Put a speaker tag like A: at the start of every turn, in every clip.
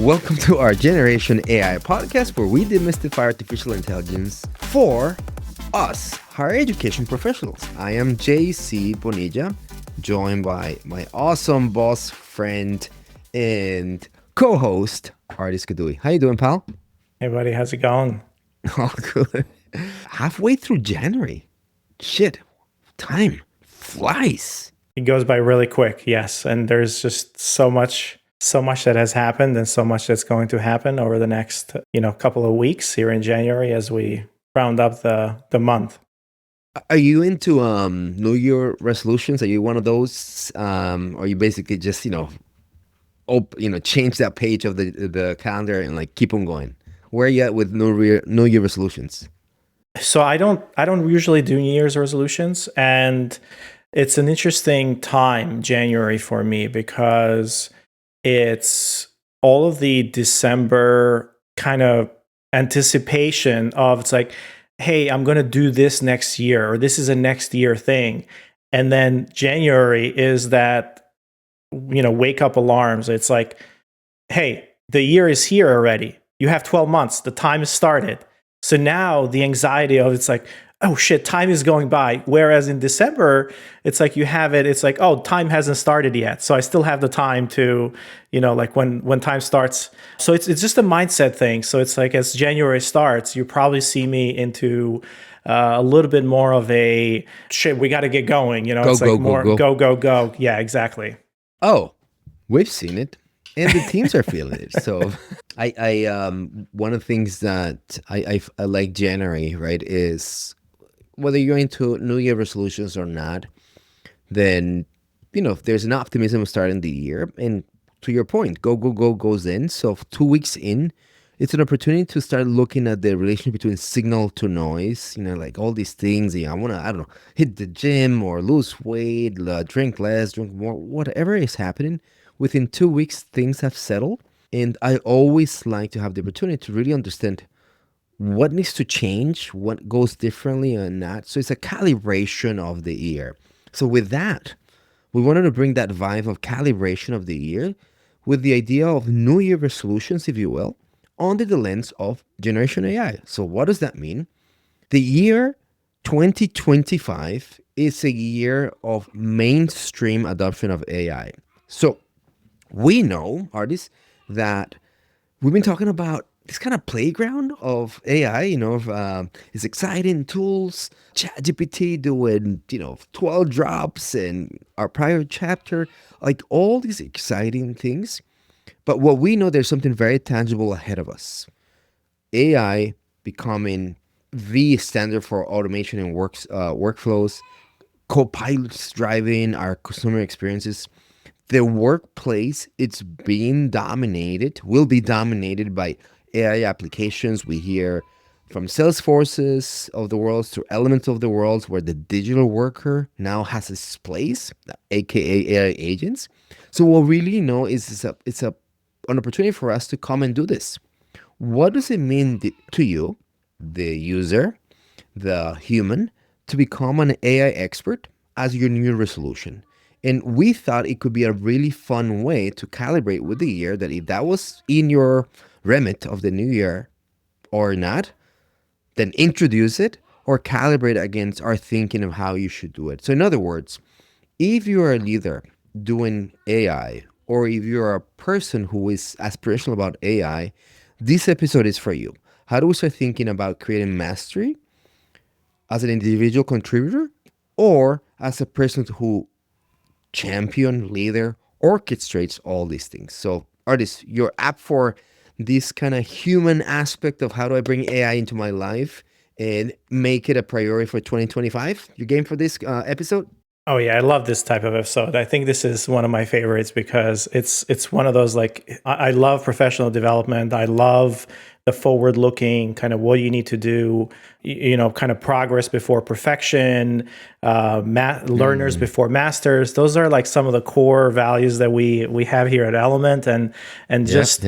A: Welcome to our Generation AI podcast, where we demystify artificial intelligence for us, higher education professionals. I am JC Bonilla, joined by my awesome boss, friend, and co-host, Artis Kadui. How you doing, pal?
B: Hey, buddy. How's it going?
A: All good. Halfway through January. Shit, time flies.
B: It goes by really quick, yes. And there's just so much that has happened and so much that's going to happen over the next, couple of weeks here in January as we round up the month.
A: Are you into New Year resolutions? Are you one of those? Or you basically just change that page of the calendar and like keep on going? Where are you at with New Year resolutions?
B: So I don't usually do New Year's resolutions, and it's an interesting time, January, for me, because it's all of the December kind of anticipation of, it's like, hey, I'm going to do this next year, or this is a next year thing. And then January is that, wake up alarms. It's like, hey, the year is here already. You have 12 months. The time has started. So now the anxiety of it's like, oh shit, time is going by. Whereas in December, it's like you have it. It's like, oh, time hasn't started yet. So I still have the time to, like when time starts. So it's just a mindset thing. So it's like as January starts, you probably see me into a little bit more of a shit. We got to get going. It's like more go. Yeah, exactly.
A: Oh, we've seen it. And the teams are feeling it. So I one of the things that I like January, right, is whether you're into New Year resolutions or not, then, there's an optimism starting the year. And to your point, go goes in. So 2 weeks in, it's an opportunity to start looking at the relation between signal to noise, like all these things. I want to, I don't know, hit the gym or lose weight, drink less, drink more, whatever is happening. Within 2 weeks, things have settled. And I always like to have the opportunity to really understand what needs to change, what goes differently or not. So it's a calibration of the year. So with that, we wanted to bring that vibe of calibration of the year with the idea of New Year resolutions, if you will, under the lens of Generation AI. So what does that mean? The year 2025 is a year of mainstream adoption of AI. So we know, artists, that we've been talking about this kind of playground of AI, it's exciting tools, ChatGPT doing, 12 drops and our prior chapter, like all these exciting things. But what we know, there's something very tangible ahead of us. AI becoming the standard for automation and workflows, co-pilots driving our customer experiences. The workplace, it's will be dominated by AI applications. We hear from Salesforces of the world to Elements of the world, where the digital worker now has its place, aka AI agents. So what we really know is it's an opportunity for us to come and do this. What does it mean to you, the user, the human, to become an AI expert as your new resolution? And we thought it could be a really fun way to calibrate with the year, that if that was in your remit of the new year or not, then introduce it or calibrate against our thinking of how you should do it. So in other words, if you're a leader doing AI, or if you're a person who is aspirational about AI, this episode is for you. How do we start thinking about creating mastery as an individual contributor or as a person who champion, leader, orchestrates all these things? So, artists, you're up for this kind of human aspect of how do I bring AI into my life and make it a priority for 2025? You game for this episode?
B: Oh yeah, I love this type of episode. I think this is one of my favorites because it's one of those, like, I love professional development. I love the forward-looking kind of what you need to do, kind of progress before perfection, learners before masters. Those are like some of the core values that we have here at Element, and just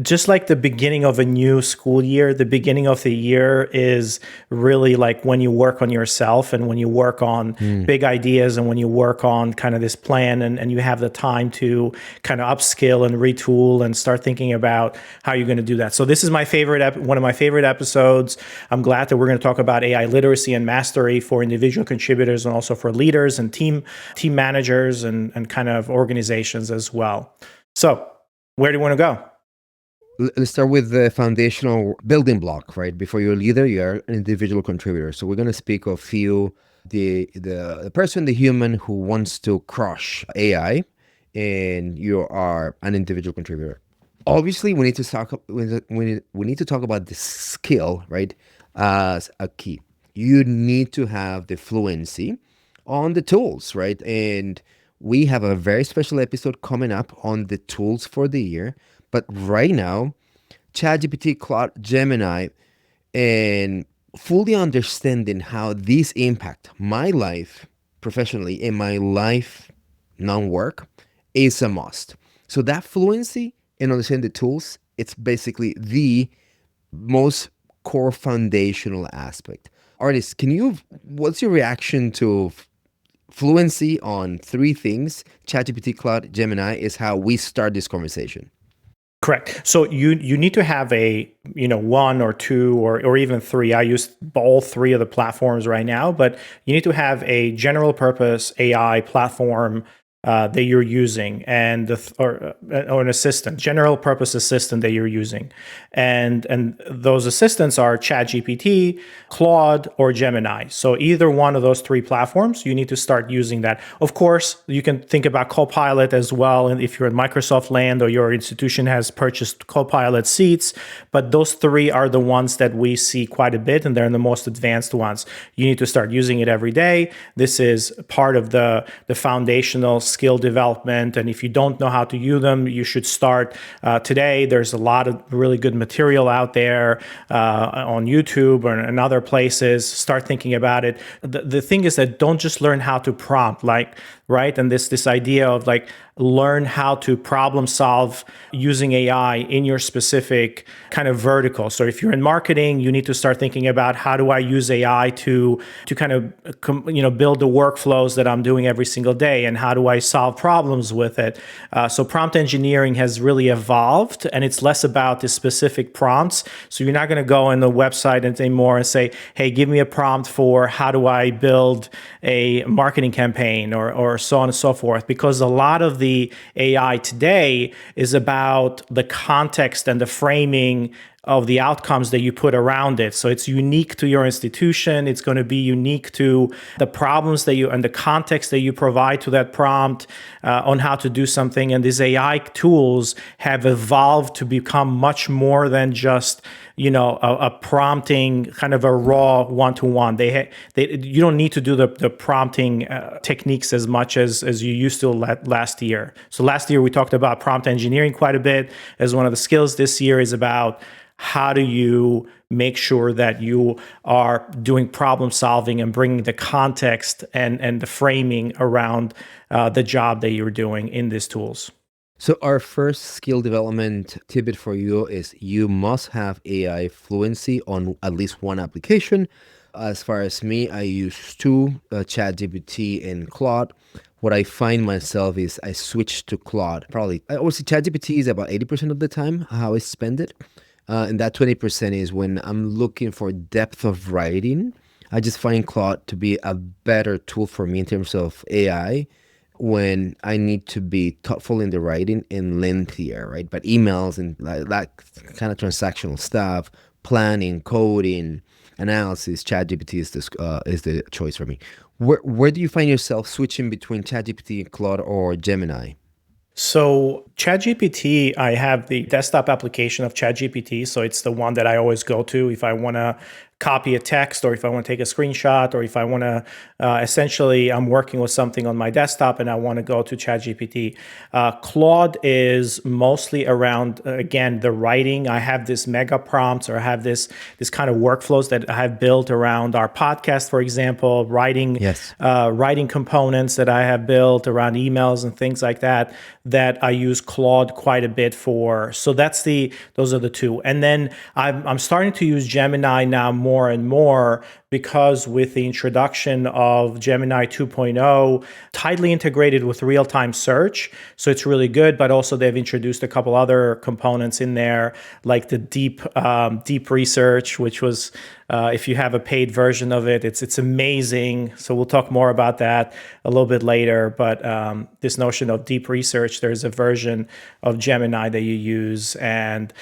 B: just like the beginning of a new school year, the beginning of the year is really like when you work on yourself and when you work on
A: Mm.
B: big ideas and when you work on kind of this plan and you have the time to kind of upskill and retool and start thinking about how you're going to do that. So this is my favorite, one of my favorite episodes. I'm glad that we're going to talk about AI literacy and mastery for individual contributors and also for leaders and team managers and kind of organizations as well. So where do you want to go?
A: Let's start with the foundational building block, right? Before you're a leader, you're an individual contributor. So we're going to speak of you, the person, the human who wants to crush AI, and you are an individual contributor. Obviously, we need to talk about the skill, right? As a key, you need to have the fluency on the tools, right? And we have a very special episode coming up on the tools for the year. But right now, ChatGPT, Claude, Gemini, and fully understanding how these impact my life professionally and my life non-work is a must. So that fluency and understanding the tools, it's basically the most core foundational aspect. Artists, what's your reaction to fluency on three things? ChatGPT, Claude, Gemini is how we start this conversation.
B: Correct. So you need to have a one or two or even three. I use all three of the platforms right now, but you need to have a general purpose AI platform that you're using and or an assistant, general purpose assistant that you're using, and those assistants are ChatGPT, Claude, or Gemini. So either one of those three platforms, you need to start using that. Of course, you can think about Copilot as well, and if you're in Microsoft land or your institution has purchased Copilot seats, but those three are the ones that we see quite a bit, and they're the most advanced ones. You need to start using it every day. This is part of the foundational skill development. And if you don't know how to use them, you should start today. There's a lot of really good material out there on YouTube and other places. Start thinking about it. The thing is that don't just learn how to prompt, right? And this idea of learn how to problem solve using AI in your specific kind of vertical. So if you're in marketing, you need to start thinking about how do I use AI to kind of build the workflows that I'm doing every single day, and how do I solve problems with it. So prompt engineering has really evolved, and it's less about the specific prompts. So you're not going to go on the website anymore and say, hey, give me a prompt for how do I build a marketing campaign or so on and so forth, because a lot of the AI today is about the context and the framing of the outcomes that you put around it. So it's unique to your institution. It's going to be unique to the problems that you and the context that you provide to that prompt on how to do something. And these AI tools have evolved to become much more than just a prompting, kind of a raw one-to-one. You don't need to do the prompting techniques as much as you used to last year. So last year we talked about prompt engineering quite a bit as one of the skills. This year is about how do you make sure that you are doing problem solving and bringing the context and the framing around the job that you're doing in these tools.
A: So our first skill development tidbit for you is you must have AI fluency on at least one application. As far as me, I use two, ChatGPT and Claude. What I find myself is I switch to Claude. Probably, I would say ChatGPT is about 80% of the time how I spend it. And that 20% is when I'm looking for depth of writing. I just find Claude to be a better tool for me in terms of AI when I need to be thoughtful in the writing and lengthier, right? But emails and that kind of transactional stuff, planning, coding, analysis, ChatGPT is the choice for me. Where do you find yourself switching between ChatGPT, Claude, or Gemini?
B: So ChatGPT, I have the desktop application of ChatGPT. So it's the one that I always go to if I want to copy a text, or if I want to take a screenshot, or if I want to essentially, I'm working with something on my desktop and I want to go to ChatGPT. Claude is mostly around, again, the writing. I have this mega prompts, or I have this kind of workflows that I have built around our podcast, for example,
A: Yes.
B: writing components that I have built around emails and things like that, that I use Claude quite a bit for. So those are the two. And then I'm starting to use Gemini now more and more, because with the introduction of Gemini 2.0, tightly integrated with real-time search. So it's really good, but also they've introduced a couple other components in there, like the deep research, which was, if you have a paid version of it, it's amazing. So we'll talk more about that a little bit later. But this notion of deep research, there's a version of Gemini that you use, and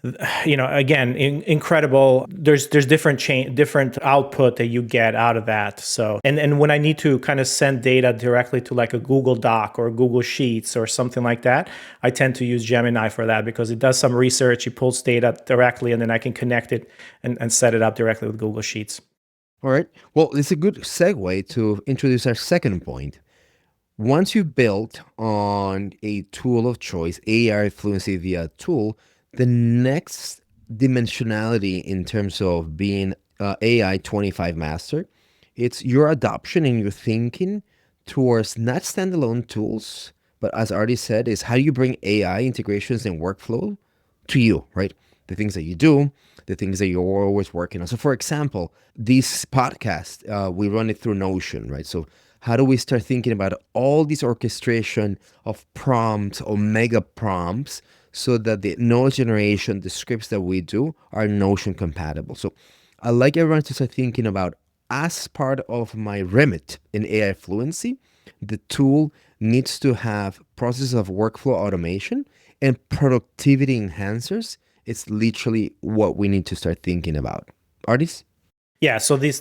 B: again, incredible. There's different output that you get out of that. So, and when I need to kind of send data directly to like a Google Doc or Google Sheets or something like that, I tend to use Gemini for that, because it does some research, it pulls data directly, and then I can connect it and set it up directly with Google Sheets.
A: All right. Well, it's a good segue to introduce our second point. Once you built on a tool of choice, AI fluency via tool, the next dimensionality in terms of being AI 25 master, it's your adoption and your thinking towards not standalone tools, but as Artie said, is how do you bring AI integrations and workflow to you, right? The things that you do, the things that you're always working on. So, for example, this podcast, we run it through Notion, right? So, how do we start thinking about all this orchestration of prompts or mega prompts so that the knowledge generation, the scripts that we do are Notion compatible? So, I like everyone to start thinking about, as part of my remit in AI fluency, the tool needs to have processes of workflow automation and productivity enhancers. It's literally what we need to start thinking about. Artists?
B: Yeah, so I mean,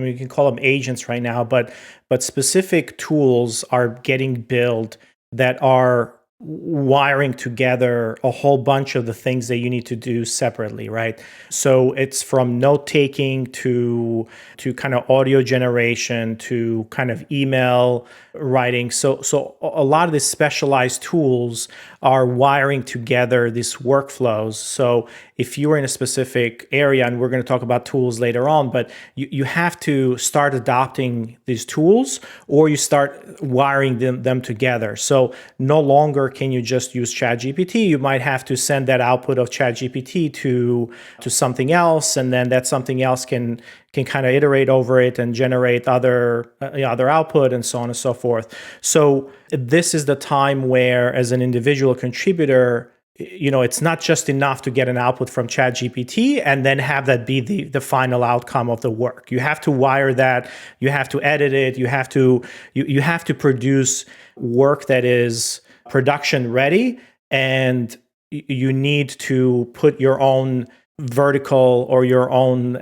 B: you can call them agents right now, but specific tools are getting built that are wiring together a whole bunch of the things that you need to do separately, right? So it's from note taking to kind of audio generation to kind of email writing. So a lot of these specialized tools are wiring together these workflows. So if you're in a specific area, and we're going to talk about tools later on, but you have to start adopting these tools, or you start wiring them together. So no longer can you just use ChatGPT. You might have to send that output of ChatGPT to something else, and then that something else can kind of iterate over it and generate other output, and so on and so forth. So this is the time where, as an individual contributor, it's not just enough to get an output from ChatGPT and then have that be the final outcome of the work. You have to wire that. You have to edit it. You have to produce work that is production ready, and you need to put your own vertical or your own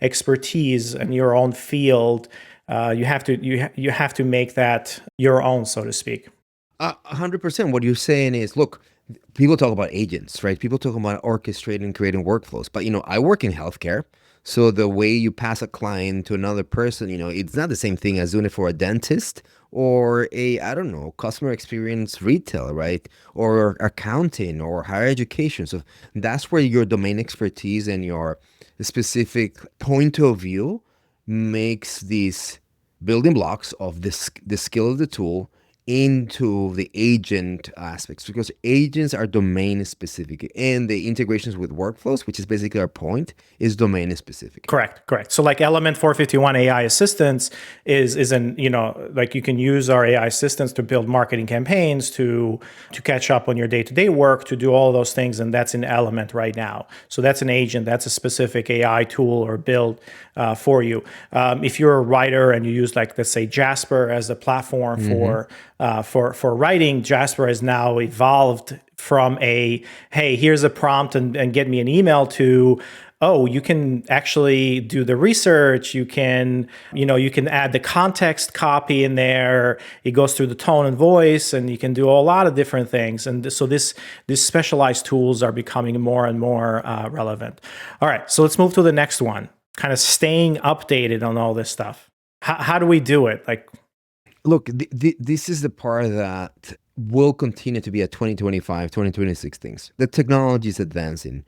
B: expertise and your own field. You have to make that your own, so to speak.
A: 100%. What you're saying is, look, people talk about agents, right? People talk about orchestrating, creating workflows. But, I work in healthcare. So the way you pass a client to another person, it's not the same thing as doing it for a dentist or I don't know, customer experience retail, right? Or accounting or higher education. So that's where your domain expertise and your specific point of view makes these building blocks of the skill of the tool into the agent aspects, because agents are domain specific, and the integrations with workflows, which is basically our point, is domain specific.
B: Correct. So like Element 451 AI assistants is like you can use our AI assistants to build marketing campaigns, to catch up on your day-to-day work, to do all those things, and that's in Element right now. So that's an agent, that's a specific AI tool or build for you. If you're a writer and you use, like, let's say, Jasper as a platform for writing, Jasper has now evolved from hey, here's a prompt and get me an email, to oh, you can actually do the research. You can add the context copy in there. It goes through the tone and voice, and you can do a lot of different things. And so these specialized tools are becoming more and more relevant. All right, so let's move to the next one. Kind of staying updated on all this stuff. How do we do it? Like,
A: Look, this is the part that will continue to be a 2025, 2026 things. The technology is advancing.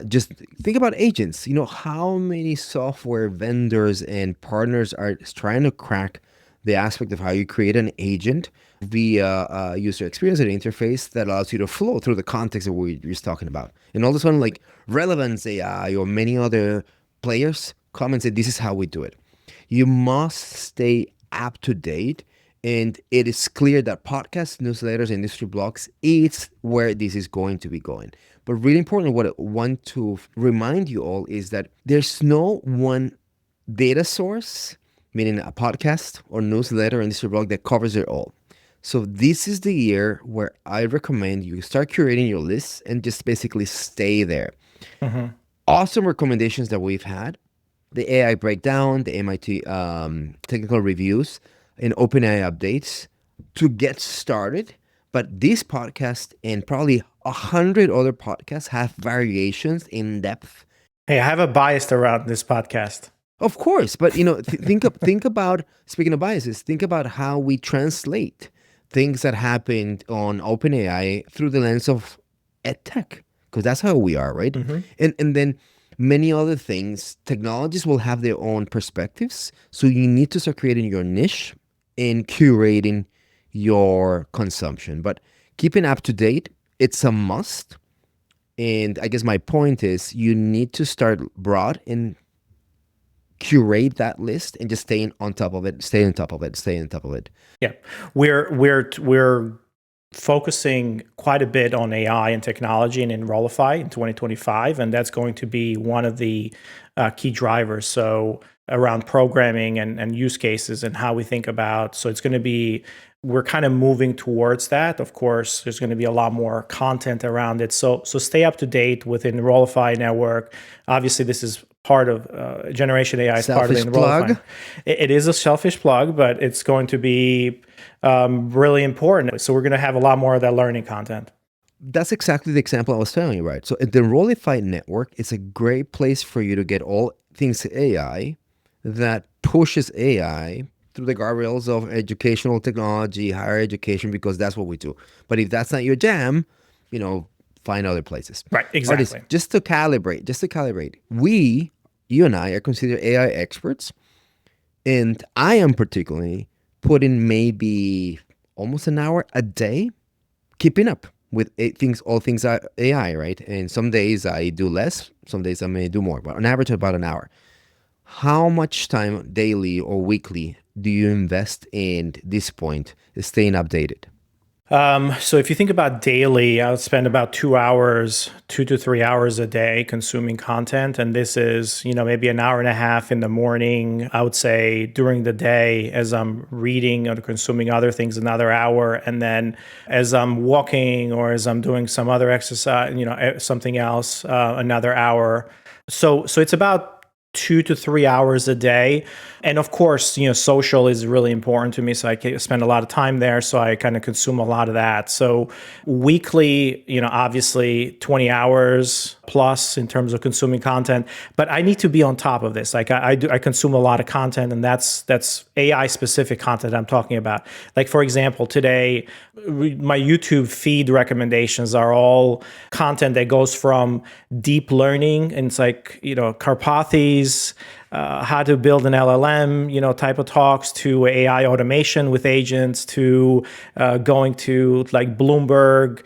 A: Just think about agents. How many software vendors and partners are trying to crack the aspect of how you create an agent via user experience and interface that allows you to flow through the context that we were just talking about. And all of a sudden, like Relevance AI or many other players come and say, this is how we do it. You must stay up to date. And it is clear that podcasts, newsletters, industry blogs is where this is going to be going. But really important, what I want to remind you all is that there's no one data source, meaning a podcast or newsletter or industry blog that covers it all. So this is the year where I recommend you start curating your lists and just basically stay there. Awesome recommendations that we've had: the AI breakdown, the MIT technical reviews, and OpenAI updates to get started. But this podcast and probably 100 other podcasts have variations in depth.
B: hey, I have a bias around this podcast.
A: Of course, but think about, speaking of biases, think about how we translate things that happened on OpenAI through the lens of edtech, because that's how we are, right? And then many other things. Technologies will have their own perspectives, so you need to start creating your niche and curating your consumption. But keeping up to date, it's a must. And I guess my point is, you need to start broad and curate that list and just staying on top of it, stay on top of it, stay on top of it.
B: Yeah, we're focusing quite a bit on AI and technology and Enrollify in 2025, and that's going to be one of the key drivers. So around programming and use cases and how we think about. So it's going to be, we're kind of moving towards that. Of course, there's going to be a lot more content around it. So stay up to date with the Enrollify network. Obviously, this is part of Generation AI is part of the
A: Selfish plug.
B: Enrollify. It is a selfish plug, but it's going to be really important. So we're going to have a lot more of that learning content.
A: That's exactly the example I was telling you, right? So the Enrollify network is a great place for you to get all things AI that pushes AI through the guardrails of educational technology, higher education, because that's what we do. But if that's not your jam, find other places.
B: Right, exactly.
A: Artists, just to calibrate, you and I are considered AI experts. And I am particularly putting maybe almost an hour a day keeping up with all things AI, right? And some days I do less, some days I may do more, but on average about an hour. How much time daily or weekly do you invest in this point, staying updated?
B: So if you think about daily, I would spend about 2 to 3 hours a day consuming content. And this is, maybe an hour and a half in the morning. I would say during the day as I'm reading or consuming other things, another hour. And then as I'm walking or as I'm doing some other exercise, something else, another hour. So it's about 2 to 3 hours a day. And of course, social is really important to me. So I spend a lot of time there. So I kind of consume a lot of that. So weekly, obviously 20 hours plus in terms of consuming content, but I need to be on top of this. Like I consume a lot of content, and that's AI specific content I'm talking about. Like for example, today, my YouTube feed recommendations are all content that goes from deep learning, and it's like, Karpathy's, how to build an LLM, type of talks, to AI automation with agents, to going to like Bloomberg,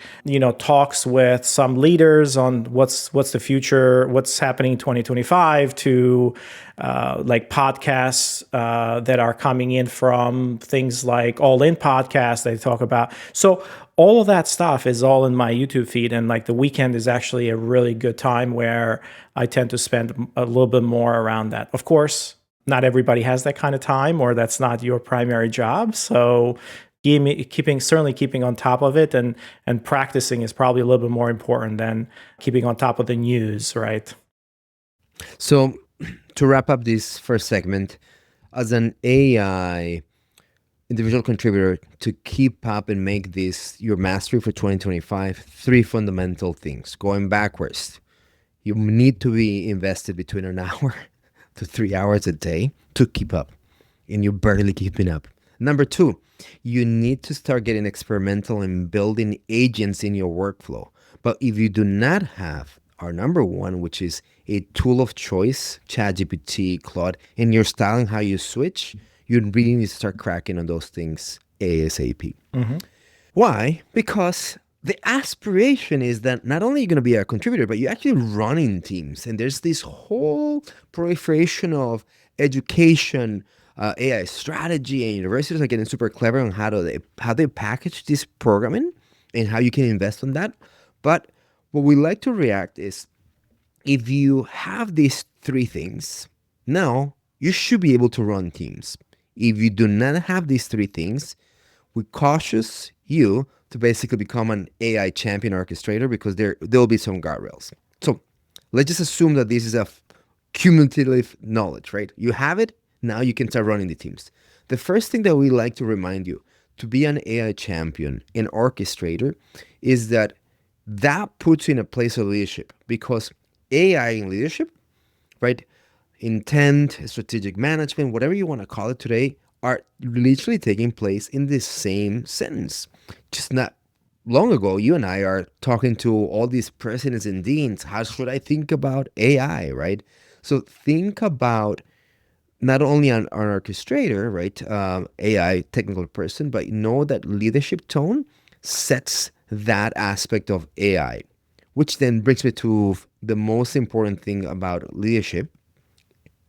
B: talks with some leaders on what's the future, what's happening in 2025, to like podcasts that are coming in from things like All In Podcast they talk about. So all of that stuff is all in my YouTube feed, and like the weekend is actually a really good time where I tend to spend a little bit more around that. Of course, not everybody has that kind of time, or that's not your primary job. So certainly keeping on top of it and practicing is probably a little bit more important than keeping on top of the news, right?
A: So, to wrap up this first segment, as an AI individual contributor, to keep up and make this your mastery for 2025, three fundamental things. Going backwards, you need to be invested between an hour to 3 hours a day to keep up, and you're barely keeping up. Number two, you need to start getting experimental and building agents in your workflow. But if you do not have our number one, which is a tool of choice, ChatGPT, Claude, and your style and how you switch, you really need to start cracking on those things ASAP.
B: Mm-hmm.
A: Why? Because the aspiration is that not only are you going to be a contributor, but you're actually running teams. And there's this whole proliferation of education, AI strategy, and universities are getting super clever on how they package this programming and how you can invest on that. But what we like to react is, if you have these three things, now you should be able to run teams. If you do not have these three things, we cautious you to basically become an AI champion orchestrator, because there will be some guardrails. So let's just assume that this is a cumulative knowledge, right? You have it, now you can start running the teams. The first thing that we like to remind you to be an AI champion and orchestrator is that puts you in a place of leadership, because AI in leadership, right? Intent, strategic management, whatever you want to call it today, are literally taking place in the same sentence. Just not long ago, you and I are talking to all these presidents and deans. How should I think about AI, right? So think about not only an orchestrator, right, AI technical person, but know that leadership tone sets that aspect of AI, which then brings me to the most important thing about leadership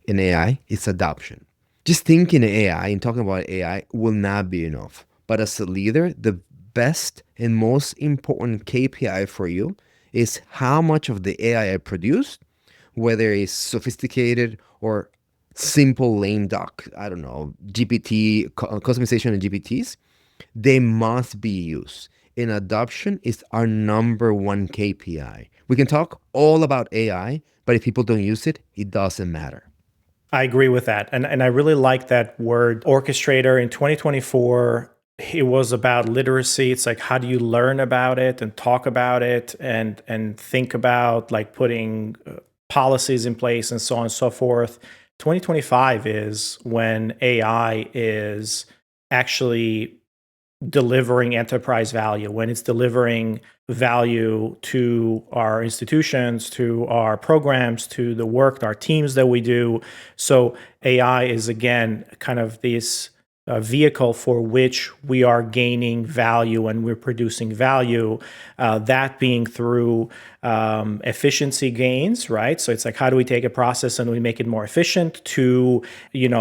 A: in AI is adoption. Just thinking AI and talking about AI will not be enough. But as a leader, the best and most important KPI for you is how much of the AI I produce, whether it's sophisticated or simple lame duck, I don't know, GPT, customization and GPTs, they must be used. And adoption is our number one KPI. We can talk all about AI, but if people don't use it, it doesn't matter.
B: I agree with that. And I really like that word orchestrator in 2024. It was about literacy. It's like, how do you learn about it and talk about it and think about like putting policies in place and so on and so forth. 2025 is when AI is actually delivering enterprise value, when it's delivering value to our institutions, to our programs, to the work, our teams that we do. So AI is again kind of this vehicle for which we are gaining value and we're producing value. That being through efficiency gains, right? So it's like, how do we take a process and we make it more efficient? To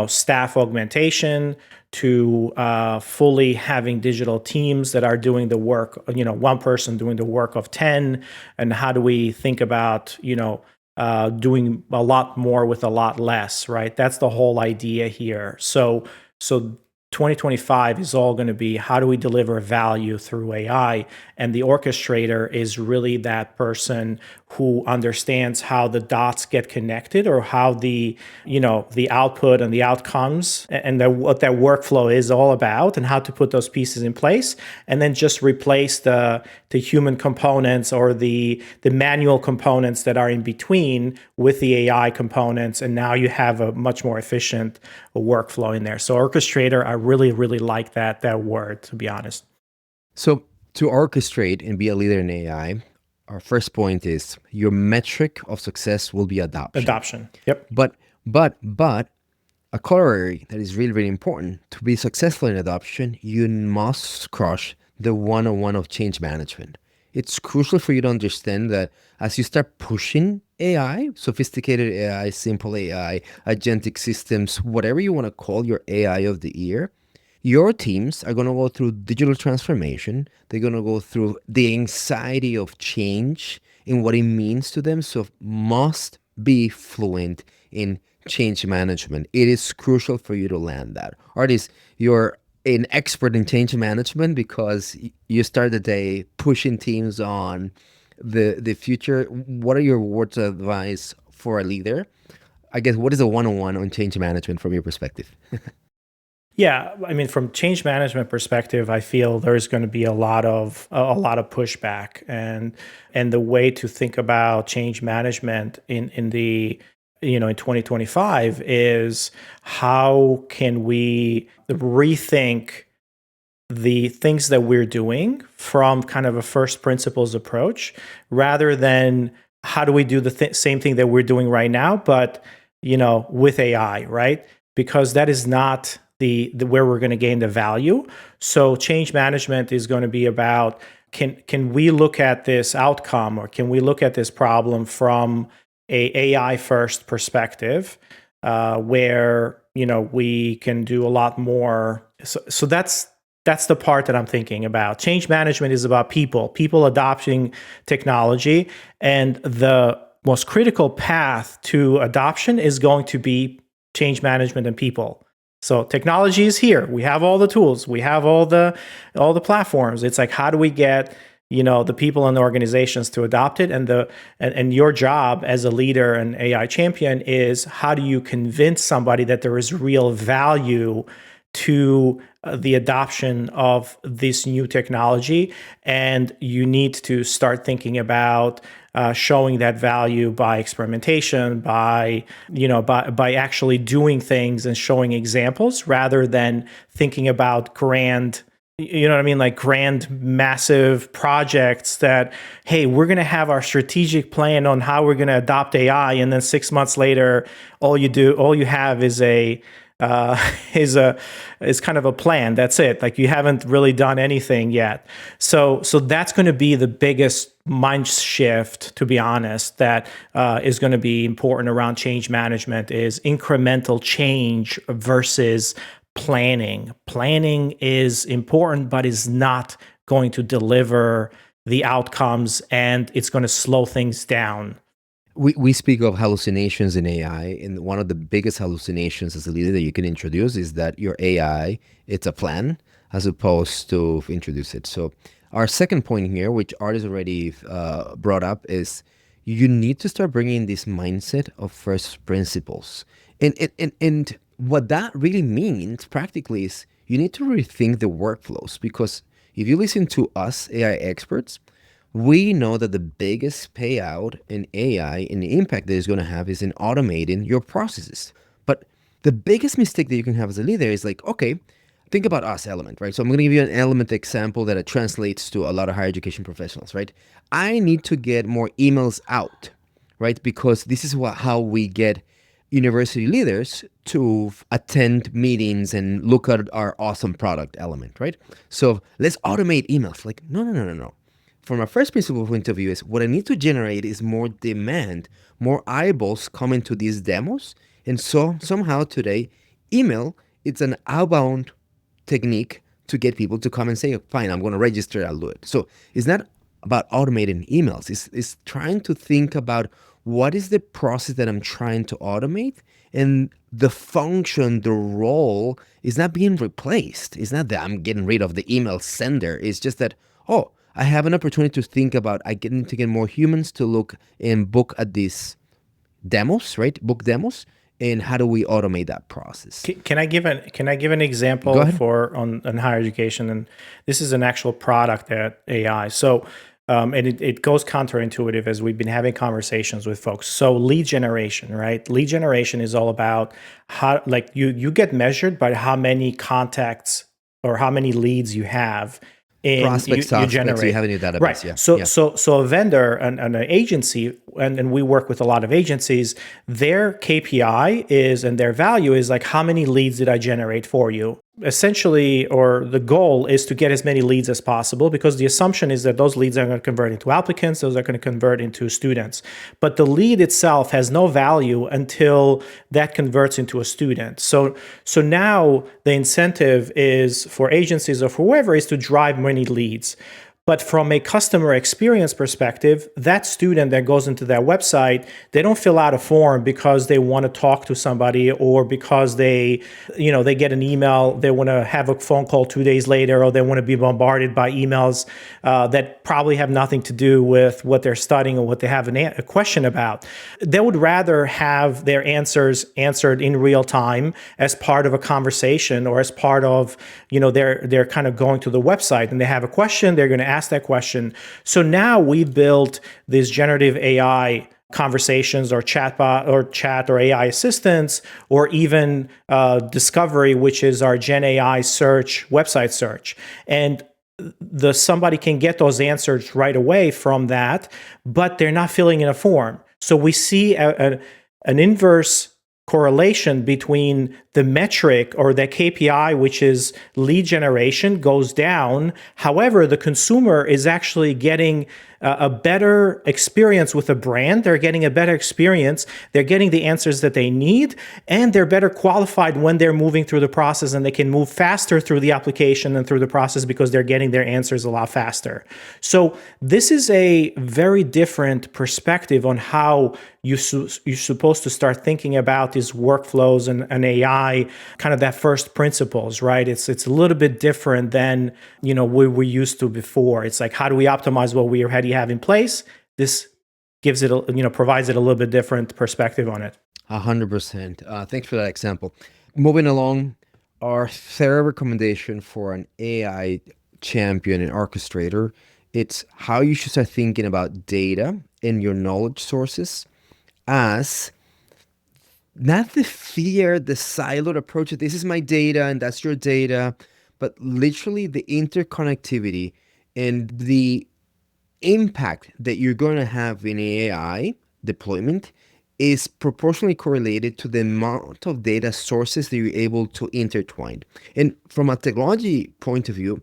B: staff augmentation, to fully having digital teams that are doing the work, one person doing the work of 10, and how do we think about doing a lot more with a lot less, right? That's the whole idea here. So 2025 is all going to be, how do we deliver value through AI? And the orchestrator is really that person who understands how the dots get connected, or how the output and the outcomes and what that workflow is all about, and how to put those pieces in place, and then just replace the human components or the manual components that are in between with the AI components, and now you have a much more efficient workflow in there. So orchestrator, I really, really like that word, to be honest.
A: So to orchestrate and be a leader in AI, our first point is your metric of success will be adoption.
B: Adoption. Yep.
A: But a corollary that is really, really important to be successful in adoption, you must crush the one-on-one of change management. It's crucial for you to understand that as you start pushing AI, sophisticated AI, simple AI, agentic systems, whatever you want to call your AI of the year, your teams are going to go through digital transformation. They're going to go through the anxiety of change and what it means to them. So must be fluent in change management. It is crucial for you to land that. Artist, you're an expert in change management because you start the day pushing teams on the future. What are your words of advice for a leader, I guess, what is a one-on-one on change management from your perspective?
B: Yeah, I mean, from change management perspective, I feel there's going to be a lot of pushback, and the way to think about change management in the in 2025 is how can we rethink the things that we're doing from kind of a first principles approach, rather than how do we do the same thing that we're doing right now, but with AI, right? Because that is not the where we're going to gain the value. So change management is going to be about, can we look at this outcome, or can we look at this problem from a AI first perspective, where we can do a lot more. So that's the part that I'm thinking about. Change management is about people adopting technology, and the most critical path to adoption is going to be change management and people. So technology is here. We have all the tools. We have all the platforms. It's like, how do we get the people and the organizations to adopt it? And your job as a leader and AI champion is, how do you convince somebody that there is real value to the adoption of this new technology? And you need to start thinking about showing that value by experimentation, by actually doing things and showing examples, rather than thinking about grand, like grand, massive projects that, hey, we're going to have our strategic plan on how we're going to adopt AI, and then 6 months later, all you have is is kind of a plan. That's it. Like, you haven't really done anything yet. So that's going to be the biggest mind shift, to be honest, that is going to be important around change management, is incremental change versus planning. Planning is important, but is not going to deliver the outcomes, and it's going to slow things down.
A: We speak of hallucinations in AI, and one of the biggest hallucinations as a leader that you can introduce is that your AI, it's a plan as opposed to introduce it. So our second point here, which Art has already brought up, is you need to start bringing this mindset of first principles. And what that really means practically is you need to rethink the workflows, because if you listen to us AI experts, we know that the biggest payout in AI and the impact that it's going to have is in automating your processes. But the biggest mistake that you can have as a leader is like, okay, think about us, Element, right? So I'm going to give you an Element example that it translates to a lot of higher education professionals, right? I need to get more emails out, right? Because this is how we get university leaders to attend meetings and look at our awesome product, Element, right? So let's automate emails. Like, no. From a first principle point of view, is what I need to generate is more demand, more eyeballs coming to these demos. And so somehow today, email, it's an outbound technique to get people to come and say, fine, I'm going to register, I'll do it. So it's not about automating emails. It's trying to think about what is the process that I'm trying to automate, and the function, the role is not being replaced. It's not that I'm getting rid of the email sender. It's just that, oh, I have an opportunity to think about, I need to get more humans to look and book at these demos, right? Book demos. And how do we automate that process?
B: Can I give an example on higher education? And this is an actual product at AI. So and it goes counterintuitive as we've been having conversations with folks. So lead generation, right? Lead generation is all about how, like, you get measured by how many contacts or how many leads you have.
A: Prospects, you generate. You have a new database,
B: right?
A: Yeah.
B: So a vendor and an agency, and we work with a lot of agencies. Their KPI is, and their value is, like, how many leads did I generate for you? Essentially, or the goal is to get as many leads as possible, because the assumption is that those leads are going to convert into applicants, those are going to convert into students. But the lead itself has no value until that converts into a student. So now the incentive is for agencies or for whoever is to drive many leads. But from a customer experience perspective, that student that goes into that website, they don't fill out a form because they want to talk to somebody or because they get an email, they want to have a phone call 2 days later, or they want to be bombarded by emails that probably have nothing to do with what they're studying or what they have a question about. They would rather have their answers answered in real time as part of a conversation or as part of, they're kind of going to the website and they have a question, they're going to ask that question. So now we built this generative AI conversations or chatbot or chat or AI assistants, or even Discovery, which is our Gen AI search, website search. And somebody can get those answers right away from that, but they're not filling in a form. So we see an inverse correlation between the metric or the KPI, which is lead generation, goes down. However, the consumer is actually getting a better experience with a brand. They're getting a better experience. They're getting the answers that they need, and they're better qualified when they're moving through the process, and they can move faster through the application and through the process because they're getting their answers a lot faster. So this is a very different perspective on how you're supposed to start thinking about these workflows and AI, kind of that first principles, right? It's a little bit different than we were used to before. It's like, how do we optimize what we already have in place? This gives it, provides it a little bit different perspective on it.
A: 100%. Thanks for that example. Moving along, our third recommendation for an AI champion and orchestrator, it's how you should start thinking about data and your knowledge sources as not the fear, the siloed approach of this is my data and that's your data, but literally the interconnectivity and the impact that you're going to have in AI deployment is proportionally correlated to the amount of data sources that you're able to intertwine. And from a technology point of view,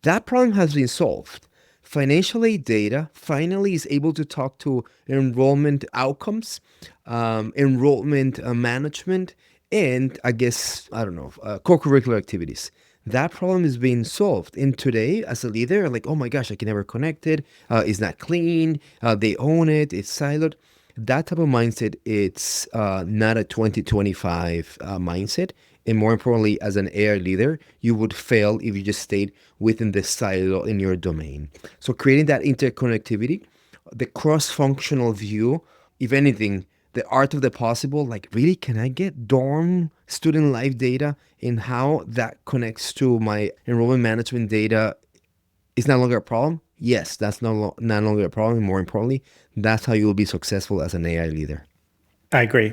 A: that problem has been solved. Financial aid data finally is able to talk to enrollment outcomes, enrollment management, and I guess, I don't know, co-curricular activities. That problem is being solved. And today, as a leader, like, oh my gosh, I can never connect it. It's not clean. They own it. It's siloed. That type of mindset, it's not a 2025 mindset. And more importantly, as an AI leader, you would fail if you just stayed within the silo in your domain. So creating that interconnectivity, the cross-functional view, if anything, the art of the possible, like really, can I get dorm student life data and how that connects to my enrollment management data is no longer a problem? Yes, that's no longer a problem. More importantly, that's how you will be successful as an AI leader.
B: I agree.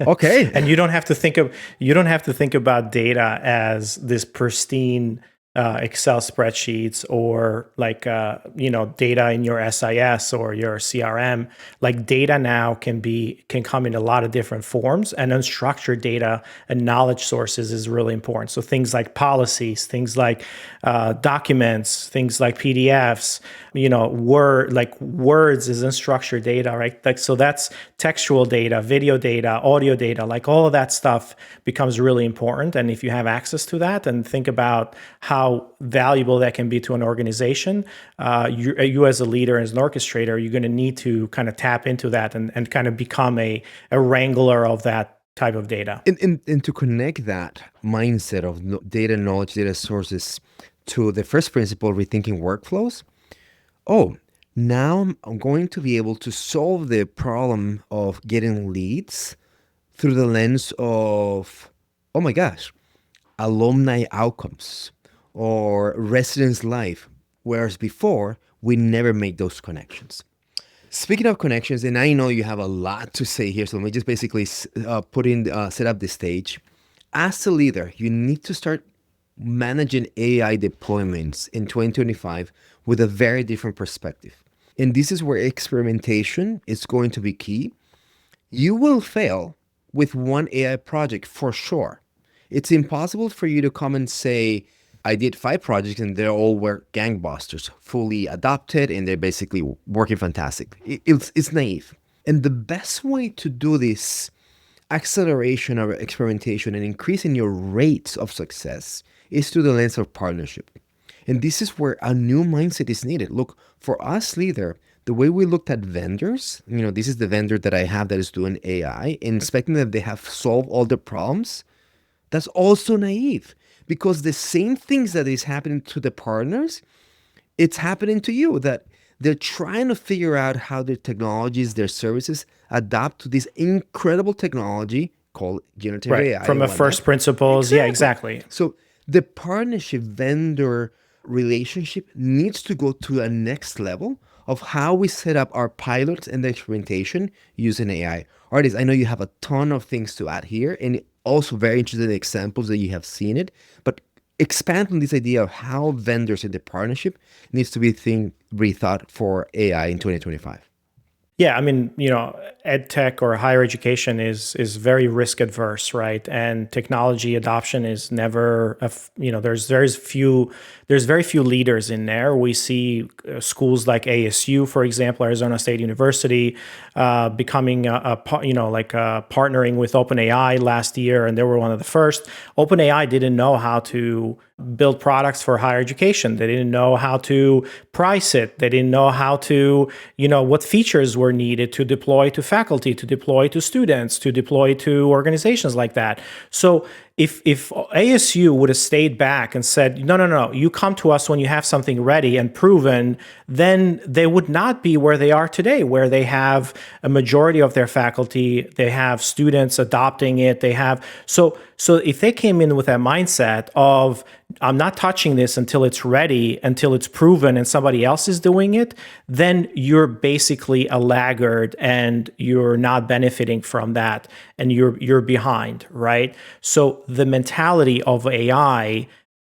A: Okay.
B: And you don't have to think about data as this pristine Excel spreadsheets or like data in your SIS or your CRM. Like data now can come in a lot of different forms, and unstructured data and knowledge sources is really important. So things like policies, things like documents, things like PDFs, words is unstructured data, right? Like, so that's textual data, video data, audio data, like all of that stuff becomes really important. And if you have access to that and think about how valuable that can be to an organization, you as a leader, as an orchestrator, you're going to need to kind of tap into that and kind of become a wrangler of that type of data.
A: And to connect that mindset of data knowledge, data sources to the first principle, rethinking workflows. Oh, now I'm going to be able to solve the problem of getting leads through the lens of, oh my gosh, alumni outcomes or residence life, whereas before we never made those connections. Speaking of connections, and I know you have a lot to say here, so let me just basically set up the stage. As a leader, you need to start managing AI deployments in 2025 with a very different perspective. And this is where experimentation is going to be key. You will fail with one AI project for sure. It's impossible for you to come and say, I did 5 projects and they all were gangbusters, fully adopted, and they're basically working fantastic. It's naive. And the best way to do this acceleration of experimentation and increasing your rates of success is through the lens of partnership. And this is where a new mindset is needed. Look, for us leader, the way we looked at vendors, this is the vendor that I have that is doing AI, and expecting that they have solved all the problems, that's also naive, because the same things that is happening to the partners, it's happening to you, that they're trying to figure out how their technologies, their services adapt to this incredible technology called generative
B: Right.
A: AI
B: From
A: and
B: a
A: whatnot.
B: first principles. Yeah,
A: Exactly.
B: exactly.
A: So the partnership vendor relationship needs to go to a next level of how we set up our pilots and the experimentation using AI. Artists, I know you have a ton of things to add here, and also very interested in examples that you have seen it, but expand on this idea of how vendors in the partnership needs to be rethought for AI in 2025.
B: Yeah, I mean, ed tech or higher education is very risk adverse, right? And technology adoption is never, there's very few leaders in there. We see schools like ASU, for example, Arizona State University, becoming partnering with OpenAI last year, and they were one of the first. OpenAI didn't know how to build products for higher education. They didn't know how to price it. They didn't know how to, what features were needed to deploy to faculty, to deploy to students, to deploy to organizations like that. So if ASU would have stayed back and said, no, you come to us when you have something ready and proven, then they would not be where they are today, where they have a majority of their faculty, they have students adopting it, they have so if they came in with that mindset of, I'm not touching this until it's ready, until it's proven and somebody else is doing it, then you're basically a laggard and you're not benefiting from that and you're behind, right? So the mentality of AI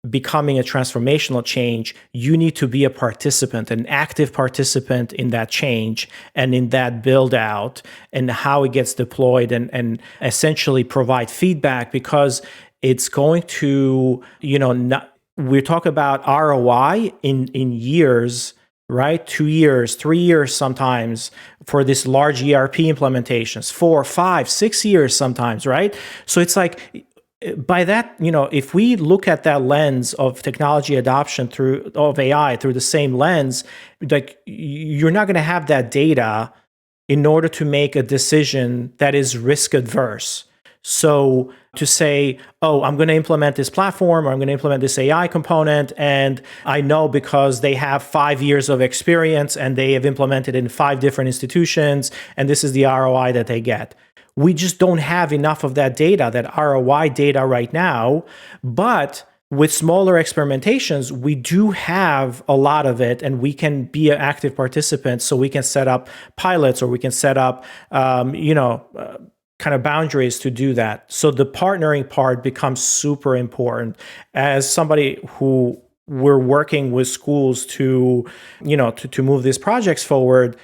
B: becoming a transformational change, you need to be a participant, an active participant in that change and in that build out and how it gets deployed, and essentially provide feedback, because it's going to, we talk about ROI in years, right? 2 years, 3 years sometimes for this large ERP implementations, 4, 5, 6 years sometimes, right? So it's like, by that, if we look at that lens of technology adoption of AI through the same lens, like, you're not going to have that data in order to make a decision that is risk adverse. So to say, oh, I'm going to implement this platform, or I'm going to implement this AI component, and I know because they have 5 years of experience and they have implemented in 5 different institutions, and this is the ROI that they get. We just don't have enough of that data, that ROI data right now. But with smaller experimentations, we do have a lot of it, and we can be an active participant. So we can set up pilots, or we can set up, kind of boundaries to do that. So the partnering part becomes super important. As somebody who we're working with schools to, to move these projects forward,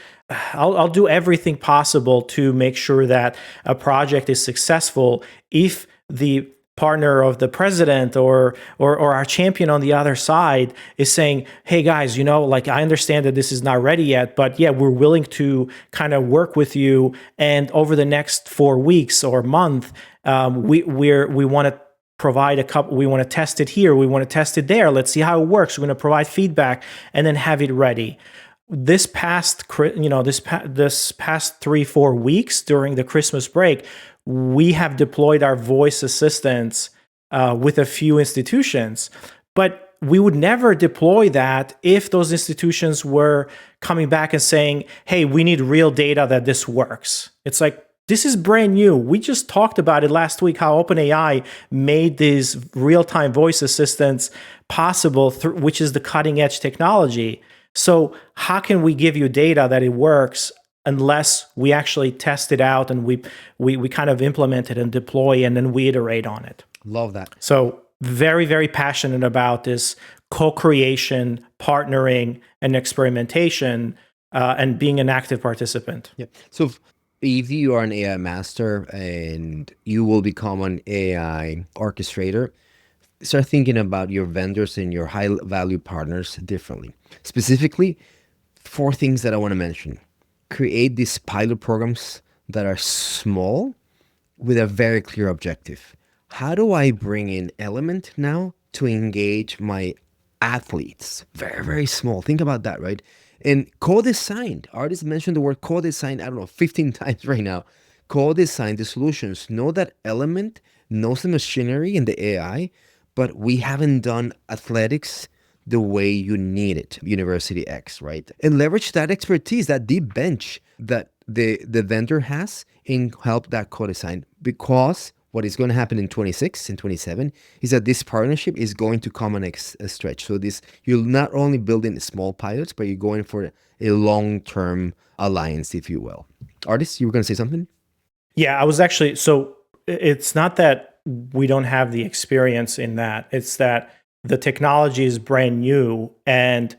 B: I'll do everything possible to make sure that a project is successful if the partner of the president or our champion on the other side is saying, hey guys, I understand that this is not ready yet, but yeah, we're willing to kind of work with you, and over the next 4 weeks or month, we want to provide a couple, we want to test it here, we want to test it there, let's see how it works, we're going to provide feedback and then have it ready. This past 3-4 weeks during the Christmas break, we have deployed our voice assistants with a few institutions, but we would never deploy that if those institutions were coming back and saying, hey, we need real data that this works. It's like, this is brand new. We just talked about it last week, how OpenAI made these real-time voice assistants possible, which is the cutting edge technology. So how can we give you data that it works unless we actually test it out and we kind of implement it and deploy and then we iterate on it?
A: Love that.
B: So very, very passionate about this co-creation, partnering, and experimentation, and being an active participant.
A: Yeah. So if you are an AI master and you will become an AI orchestrator, start thinking about your vendors and your high value partners differently. Specifically, 4 things that I want to mention. Create these pilot programs that are small with a very clear objective. How do I bring in Element now to engage my athletes. Very, very small. Think about that, right? And co-designed. Artists mentioned the word co-design, I don't know, 15 times right now. Co-design the solutions. Know that element, knows the machinery and the AI, but we haven't done athletics the way you need it, University X, right? And leverage that expertise, that deep bench that the vendor has in help that co-design, because what is going to happen in 26 and 27 is that this partnership is going to come on a stretch. So this, you're not only building small pilots, but you're going for a long-term alliance, if you will. Artists, you were going to say something?
B: Yeah, I was actually, so it's not that we don't have the experience in that. It's that the technology is brand new and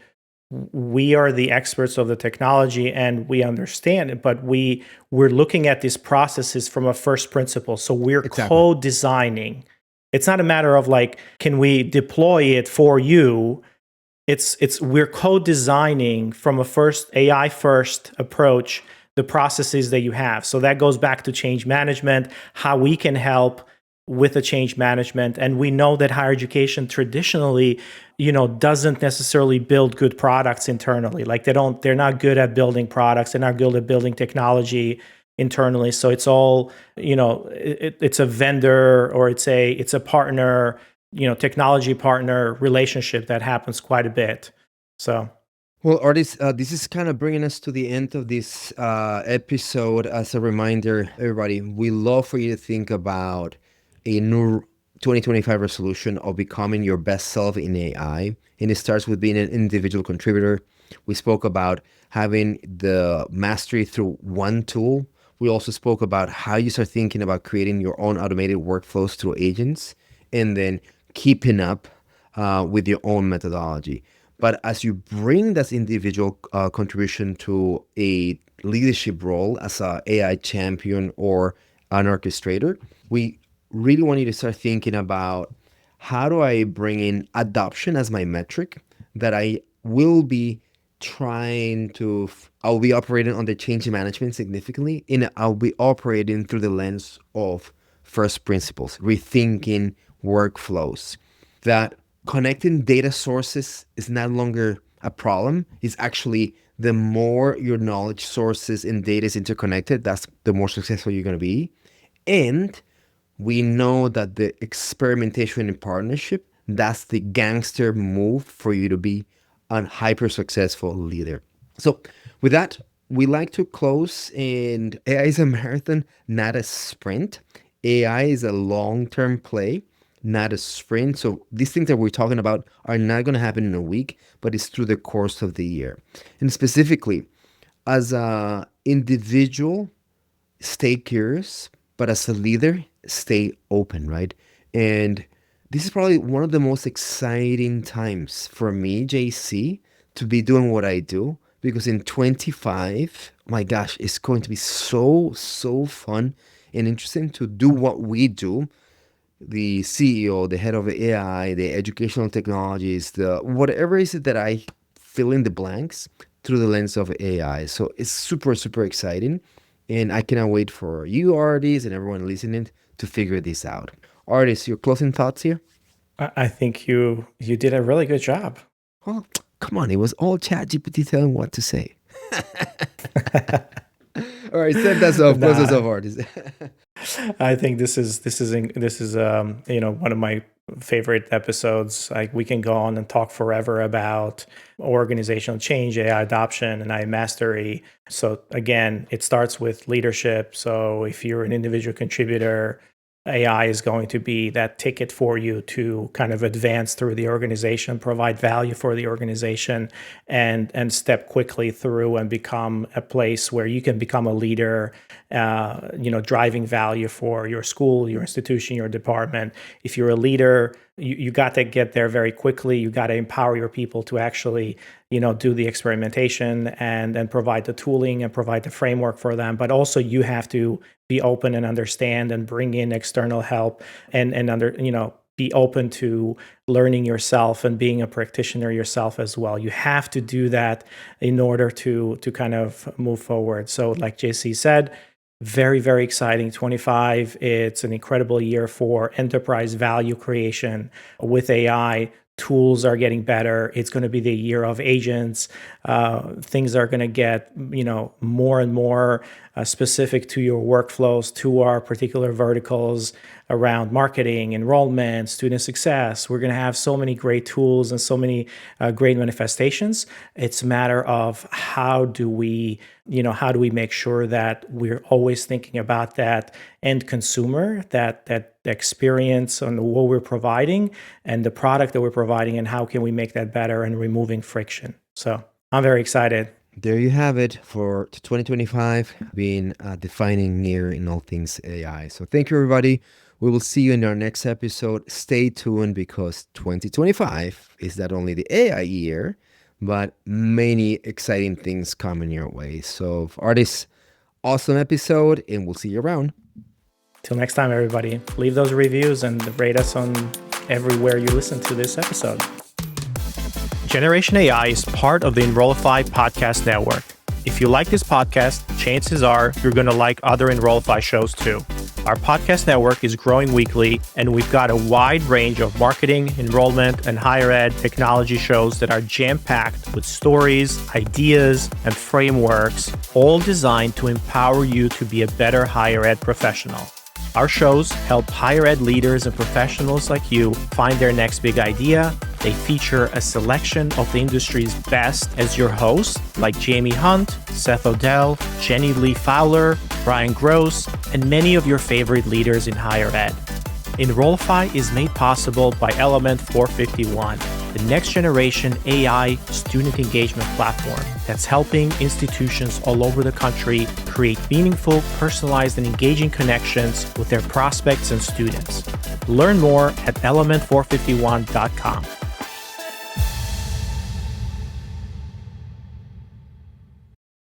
B: we are the experts of the technology and we understand it, but we're looking at these processes from a first principle. So we're
A: Exactly.
B: co-designing. It's not a matter of like, can we deploy it for you? It's we're co-designing from a first AI first approach the processes that you have. So that goes back to change management, how we can help with the change management. And we know that higher education traditionally, doesn't necessarily build good products internally. Like they're not good at building products, they're not good at building technology internally. So it's all, it's a vendor or it's a partner, technology partner relationship that happens quite a bit. So
A: Well, artists, this is kind of bringing us to the end of this episode. As a reminder, everybody, we love for you to think about a new 2025 resolution of becoming your best self in AI. And it starts with being an individual contributor. We spoke about having the mastery through one tool. We also spoke about how you start thinking about creating your own automated workflows through agents, and then keeping up with your own methodology. But as you bring that individual contribution to a leadership role as a AI champion or an orchestrator, we really want you to start thinking about, how do I bring in adoption as my metric, that I will be trying to, I'll be operating on the change management significantly, and I'll be operating through the lens of first principles, rethinking workflows, that connecting data sources is no longer a problem. It's actually, the more your knowledge sources and data is interconnected, that's the more successful you're going to be. And we know that the experimentation and partnership, that's the gangster move for you to be a hyper successful leader. So with that, we like to close, and AI is a marathon, not a sprint. AI is a long-term play, not a sprint. So these things that we're talking about are not going to happen in a week, but it's through the course of the year. And specifically, as a individual, stay curious, but as a leader, stay open, right? And this is probably one of the most exciting times for me, JC, to be doing what I do, because in 25, my gosh, it's going to be so, so fun and interesting to do what we do. The CEO, the head of AI, the educational technologies, the whatever is it that I fill in the blanks through the lens of AI. So it's super, super exciting. And I cannot wait for you, artists, and everyone listening to figure this out. Artists, your closing thoughts here?
B: I think you did a really good job.
A: Well, come on, it was all ChatGPT telling what to say. All right, send us off, close us
B: Nah,
A: off, artists.
B: I think this is one of my favorite episodes. Like we can go on and talk forever about organizational change, AI adoption, and AI mastery. So again, it starts with leadership. So if you're an individual contributor, AI is going to be that ticket for you to kind of advance through the organization, provide value for the organization, and step quickly through and become a place where you can become a leader, driving value for your school, your institution, your department. If you're a leader, you got to get there very quickly. You got to empower your people to actually, do the experimentation and provide the tooling and provide the framework for them. But also you have to be open and understand and bring in external help and be open to learning yourself and being a practitioner yourself as well. You have to do that in order to kind of move forward. So like JC said, very, very exciting. 25, it's an incredible year for enterprise value creation with AI tools are getting better. It's going to be the year of agents. Things are going to get, more and more specific to your workflows, to our particular verticals around marketing, enrollment, student success. We're going to have so many great tools and so many great manifestations. It's a matter of how do we make sure that we're always thinking about that end consumer, that experience on what we're providing and the product that we're providing, and how can we make that better and removing friction. So I'm very excited.
A: There you have it for 2025 being a defining year in all things AI. So thank you, everybody. We will see you in our next episode. Stay tuned because 2025 is not only the AI year, but many exciting things coming your way. So for this awesome episode, and we'll see you around.
B: Till next time, everybody. Leave those reviews and rate us on everywhere you listen to this episode. Generation AI is part of the Enrollify podcast network. If you like this podcast, chances are you're going to like other Enrollify shows too. Our podcast network is growing weekly, and we've got a wide range of marketing, enrollment, and higher ed technology shows that are jam-packed with stories, ideas, and frameworks, all designed to empower you to be a better higher ed professional. Our shows help higher ed leaders and professionals like you find their next big idea. They feature a selection of the industry's best as your hosts, like Jamie Hunt, Seth Odell, Jenny Lee Fowler, Brian Gross, and many of your favorite leaders in higher ed. Enrollify is made possible by Element 451, the next generation AI student engagement platform that's helping institutions all over the country create meaningful, personalized, and engaging connections with their prospects and students. Learn more at element451.com.